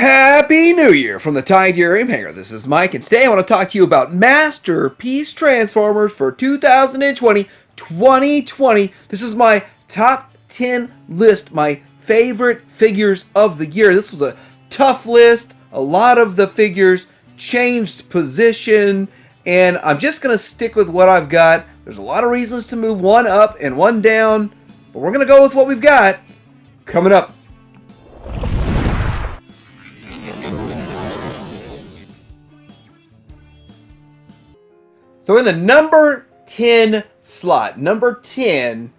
Happy New Year from the Tide Hanger. This is Mike, and today I want to talk to you about Masterpiece Transformers for 2020. This is my top 10 list, my favorite figures of the year. This was a tough list. A lot of the figures changed position, and I'm just going to stick with what I've got. There's a lot of reasons to move one up and one down, but we're going to go with what we've got. Coming up. So in the number 10 slot, number 10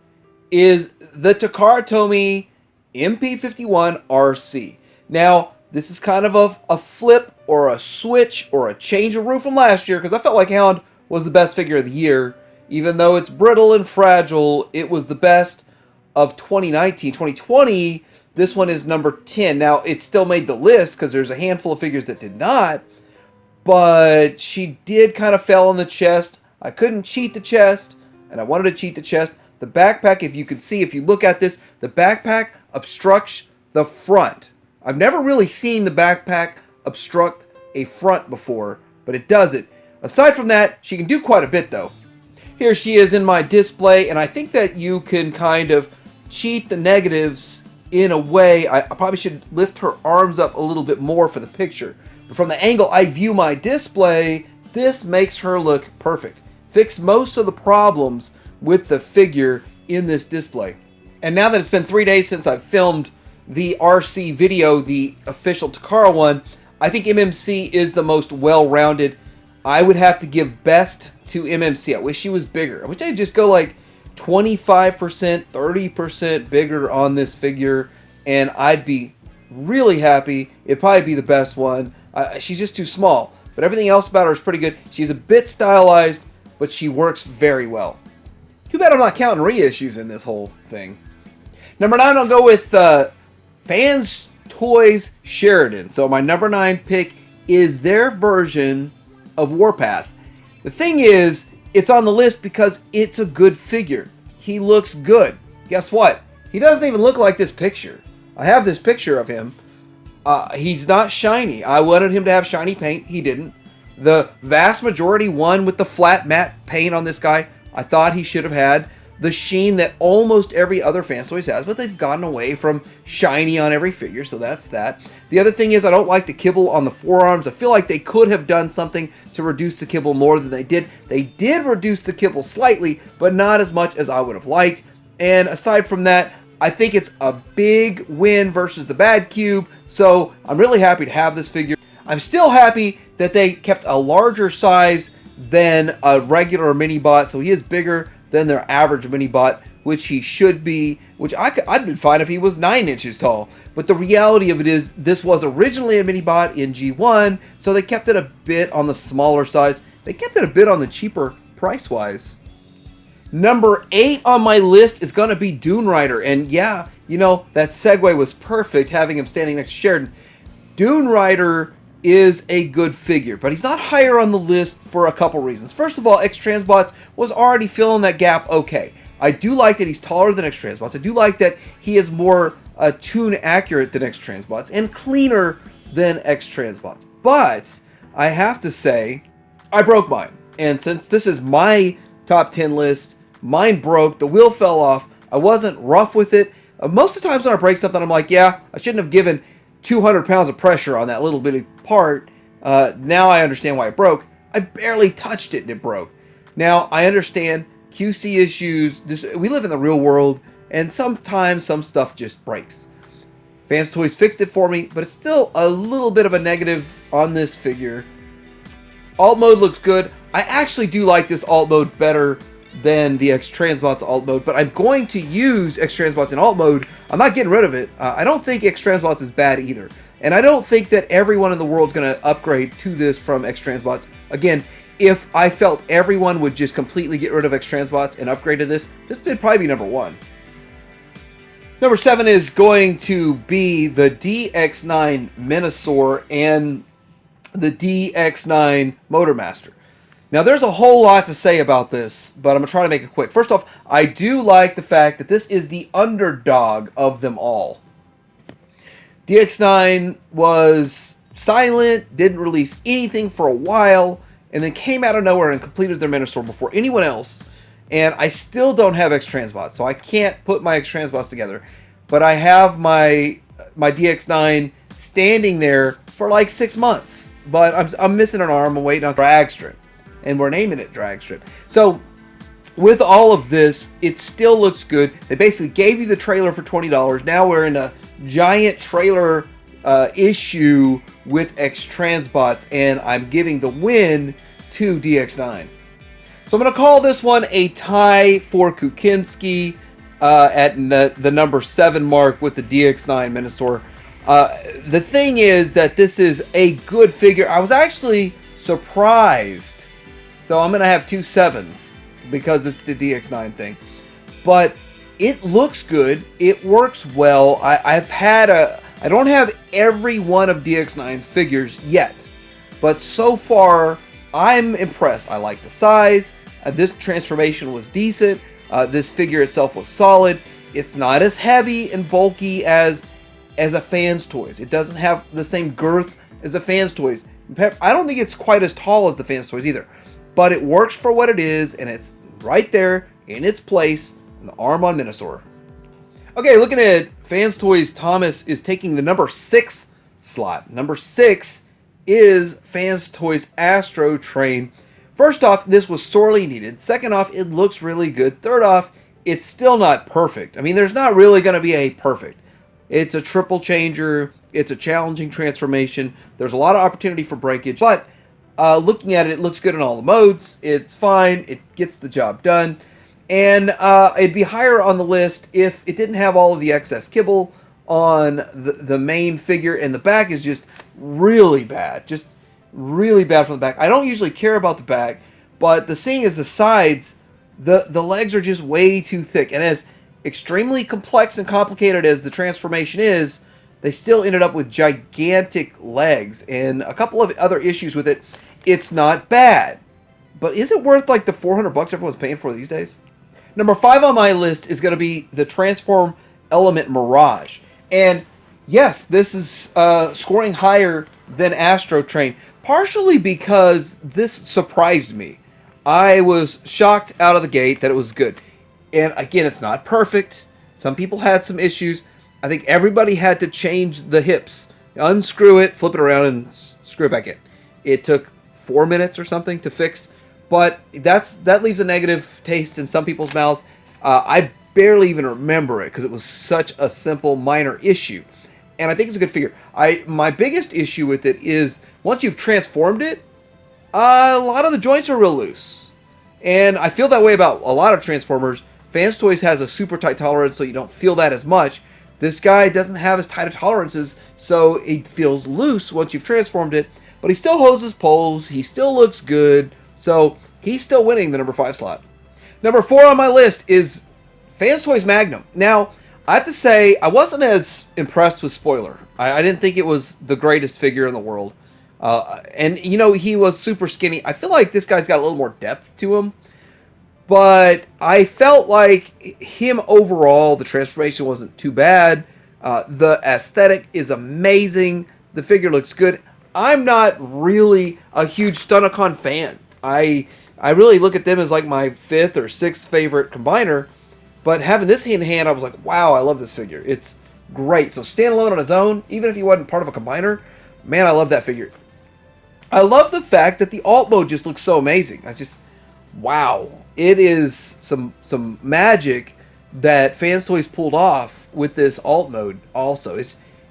is the Takara Tomy MP51 RC. Now, this is kind of a flip or a switch or a change of route from last year, because I felt like Hound was the best figure of the year. Even though it's brittle and fragile, it was the best of 2019. 2020, this one is number 10. Now, it still made the list because there's a handful of figures that did not, but she did kind of fail on the chest. I couldn't cheat the chest, and I wanted to cheat the chest. The backpack, if you can see, if you look at this, the backpack obstructs the front. I've never really seen the backpack obstruct a front before, but it does it. Aside from that, she can do quite a bit, though. Here she is in my display, and I think that you can kind of cheat the negatives in a way. I probably should lift her arms up a little bit more for the picture. But from the angle I view my display, this makes her look perfect. Fix most of the problems with the figure in this display. And now that it's been 3 days since I've filmed the RC video, the official Takara one, I think MMC is the most well-rounded. I would have to give best to MMC. I wish she was bigger. I wish I'd just go like 25%, 30% bigger on this figure, and I'd be really happy. It'd probably be the best one. She's just too small, but everything else about her is pretty good. She's a bit stylized, but she works very well. Too bad I'm not counting reissues in this whole thing. Number 9, I'll go with Fans Toys Sheridan. So my number 9 pick is their version of Warpath. The thing is, it's on the list because it's a good figure. He looks good. Guess what? He doesn't even look like this picture. I have this picture of him. He's not shiny. I wanted him to have shiny paint. He didn't. The vast majority won with the flat matte paint on this guy. I thought he should have had the sheen that almost every other Fans Toys has, but they've gotten away from shiny on every figure, so that's that. The other thing is I don't like the kibble on the forearms. I feel like they could have done something to reduce the kibble more than they did. They did reduce the kibble slightly, but not as much as I would have liked. And aside from that, I think it's a big win versus the Bad Cube, so I'm really happy to have this figure. I'm still happy that they kept a larger size than a regular mini bot, so he is bigger than their average mini bot, which he should be, which I'd been fine if he was 9 inches tall. But the reality of it is, this was originally a mini bot in G1, so they kept it a bit on the smaller size. They kept it a bit on the cheaper price-wise. Number 8 on my list is going to be Dune Rider. And yeah, you know, that segue was perfect, having him standing next to Sheridan. Dune Rider is a good figure, but he's not higher on the list for a couple reasons. First of all, X-Transbots was already filling that gap okay. I do like that he's taller than X-Transbots. I do like that he is more tune accurate than X-Transbots and cleaner than X-Transbots. But I have to say, I broke mine. And since this is my top 10 list, mine broke. The wheel fell off. I wasn't rough with it. Most of the times when I break something, I'm like, yeah, I shouldn't have given 200 pounds of pressure on that little bitty part. Now I understand why it broke. I barely touched it and it broke. Now I understand QC issues. We live in the real world, and sometimes some stuff just breaks. Fans Toys fixed it for me, but it's still a little bit of a negative on this figure. Alt mode looks good. I actually do like this alt mode better than the X-Transbots alt mode, but I'm going to use X-Transbots in alt mode. I'm not getting rid of it. I don't think X-Transbots is bad either. And I don't think that everyone in the world is going to upgrade to this from X-Transbots. Again, if I felt everyone would just completely get rid of X-Transbots and upgrade to this would probably be number 1. Number 7 is going to be the DX9 Minosaur and the DX9 Motormaster. Now, there's a whole lot to say about this, but I'm going to try to make it quick. First off, I do like the fact that this is the underdog of them all. DX9 was silent, didn't release anything for a while, and then came out of nowhere and completed their Minosaur before anyone else. And I still don't have X Transbots, so I can't put my X Transbots together. But I have my DX9 standing there for like 6 months. But I'm missing an arm. I'm waiting on Drag Strip, and we're naming it Drag Strip. So with all of this, it still looks good. They basically gave you the trailer for $20. Now we're in a giant trailer issue with X Transbots, and I'm giving the win to DX9. So I'm going to call this one a tie for Kukinski at the number 7 mark with the DX9 Minosaur. The thing is that this is a good figure. I was actually surprised. So I'm going to have 2 7s because it's the DX9 thing. But it looks good. It works well. I don't have every one of DX9's figures yet. But so far, I'm impressed. I like the size. This transformation was decent. This figure itself was solid. It's not as heavy and bulky as a Fans Toys. It doesn't have the same girth as a Fans Toys. I don't think it's quite as tall as the Fans Toys either. But it works for what it is, and it's right there in its place in the arm on Minosaur. Okay, looking at Fans Toys, Thomas is taking the number 6 slot. Number 6 is Fans Toys Astro Train. First off, this was sorely needed. Second off, it looks really good. Third off, it's still not perfect. I mean, there's not really going to be a perfect. It's a triple changer. It's a challenging transformation. There's a lot of opportunity for breakage. But looking at it, it looks good in all the modes. It's fine. It gets the job done. And it'd be higher on the list if it didn't have all of the excess kibble on the main figure. And the back is just really bad. Just really bad from the back. I don't usually care about the back, but the thing is the sides, the legs are just way too thick. And as extremely complex and complicated as the transformation is, they still ended up with gigantic legs and a couple of other issues with it. It's not bad, but is it worth like the $400 everyone's paying for these days? Number 5 on my list is going to be the Transform Element Mirage. And yes, this is scoring higher than Astro Train, partially because this surprised me. I was shocked out of the gate that it was good. And again, it's not perfect. Some people had some issues. I think everybody had to change the hips. Unscrew it, flip it around, and screw it back in. It took 4 minutes or something to fix. But that leaves a negative taste in some people's mouths. I barely even remember it because it was such a simple, minor issue. And I think it's a good figure. My biggest issue with it is once you've transformed it, a lot of the joints are real loose. And I feel that way about a lot of Transformers. Fans Toys has a super tight tolerance, so you don't feel that as much. This guy doesn't have as tight of tolerances, so it feels loose once you've transformed it. But he still holds his poles. He still looks good. So he's still winning the number 5 slot. Number 4 on my list is Fans Toys Magnum. Now, I have to say, I wasn't as impressed with Spoiler. I didn't think it was the greatest figure in the world. And, you know, he was super skinny. I feel like this guy's got a little more depth to him. But I felt like him overall, the transformation wasn't too bad. The aesthetic is amazing. The figure looks good. I'm not really a huge Stunticon fan. I really look at them as like my 5th or 6th favorite combiner. But having this in hand, I was like, wow, I love this figure. It's great. So standalone on his own, even if he wasn't part of a combiner, man, I love that figure. I love the fact that the alt mode just looks so amazing. I just, wow. It is some magic that Fans Toys pulled off with this alt mode also.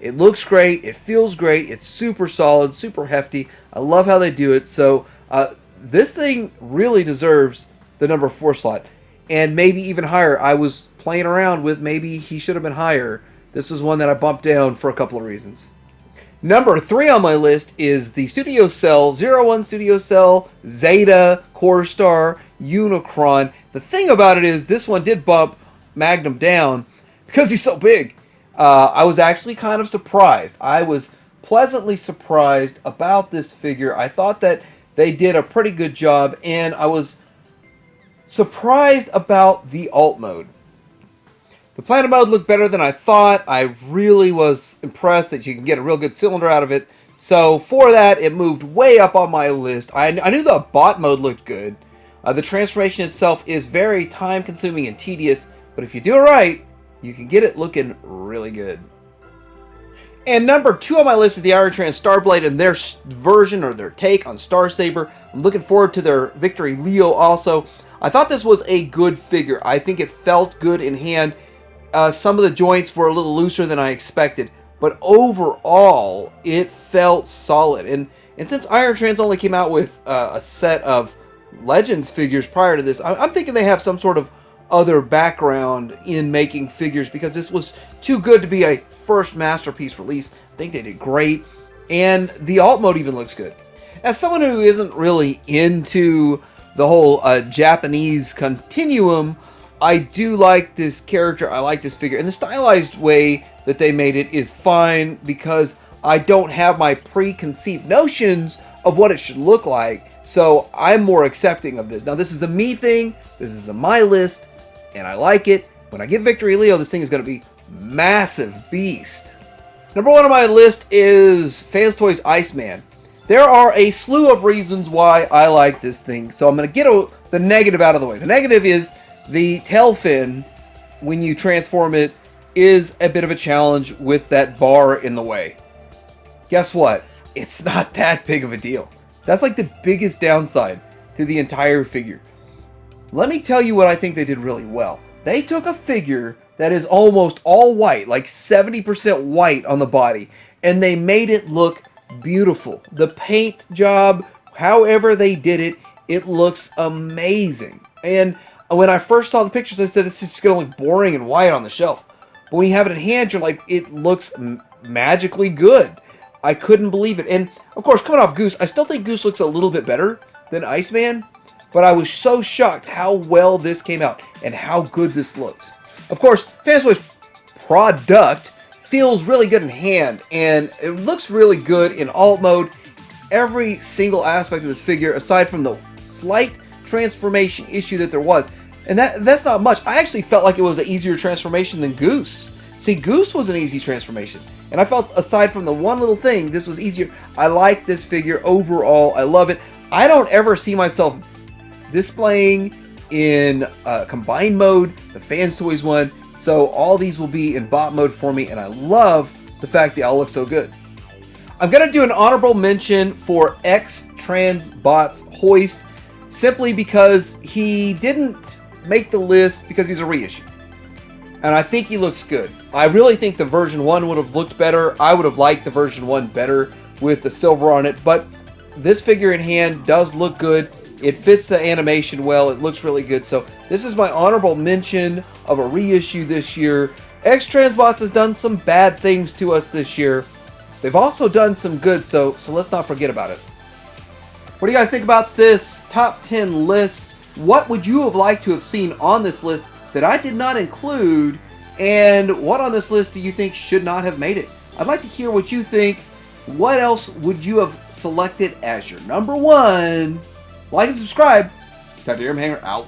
It looks great. It feels great. It's super solid, super hefty. I love how they do it. So this thing really deserves the number 4 slot. And maybe even higher. I was playing around with maybe he should have been higher. This was one that I bumped down for a couple of reasons. Number 3 on my list is the Studio Cell, 01 Studio Cell, Zeta, Core Star, Unicron. The thing about it is this one did bump Magnum down because he's so big. I was actually kind of surprised. I was pleasantly surprised about this figure. I thought that they did a pretty good job, and I was surprised about the alt mode. The planet mode looked better than I thought. I really was impressed that you can get a real good cylinder out of it. So for that, it moved way up on my list. I knew the bot mode looked good. The transformation itself is very time consuming and tedious, but if you do it right, you can get it looking really good. And number 2 on my list is the Iron Trans Starblade and their version or their take on Star Saber. I'm looking forward to their Victory Leo also. I thought this was a good figure. I think it felt good in hand. Some of the joints were a little looser than I expected, but overall, it felt solid. And since Iron Trans only came out with a set of Legends figures prior to this, I'm thinking they have some sort of other background in making figures, because this was too good to be a first masterpiece release. I think they did great, and the alt mode even looks good. As someone who isn't really into the whole Japanese continuum, I do like this character. I like this figure, and the stylized way that they made it is fine, because I don't have my preconceived notions of what it should look like, so I'm more accepting of this. Now, this is a me thing. This is a my list, and I like it. When I get Victory Leo, this thing is going to be massive beast. Number 1 on my list is Fans Toys Iceman. There are a slew of reasons why I like this thing, so I'm going to get the negative out of the way. The negative is the tail fin, when you transform it, is a bit of a challenge with that bar in the way. Guess what? It's not that big of a deal. That's like the biggest downside to the entire figure. Let me tell you what I think they did really well. They took a figure that is almost all white, like 70% white on the body, and they made it look beautiful. The paint job, however they did it, it looks amazing. And when I first saw the pictures, I said, this is going to look boring and white on the shelf. But when you have it in hand, you're like, it looks magically good. I couldn't believe it. And of course, coming off Goose, I still think Goose looks a little bit better than Iceman, but I was so shocked how well this came out and how good this looks. Of course, Fans Toys product feels really good in hand, and it looks really good in alt mode. Every single aspect of this figure, aside from the slight transformation issue that there was, and that's not much. I actually felt like it was an easier transformation than Goose. See, Goose was an easy transformation, and I felt, aside from the one little thing, this was easier. I like this figure overall. I love it. I don't ever see myself displaying in combined mode, the Fans Toys one, so all these will be in bot mode for me, and I love the fact they all look so good. I'm going to do an honorable mention for X-Trans Bots Hoist, simply because he didn't make the list because he's a reissue. And I think he looks good. I really think the version 1 would have looked better. I would have liked the version 1 better with the silver on it, but this figure in hand does look good. It fits the animation well. It looks really good. So this is my honorable mention of a reissue this year. X-Transbots has done some bad things to us this year. They've also done some good, so let's not forget about it. What do you guys think about this top 10 list? What would you have liked to have seen on this list that I did not include? And what on this list do you think should not have made it? I'd like to hear what you think. What else would you have selected as your number 1? Like and subscribe. Dr. Hanger out.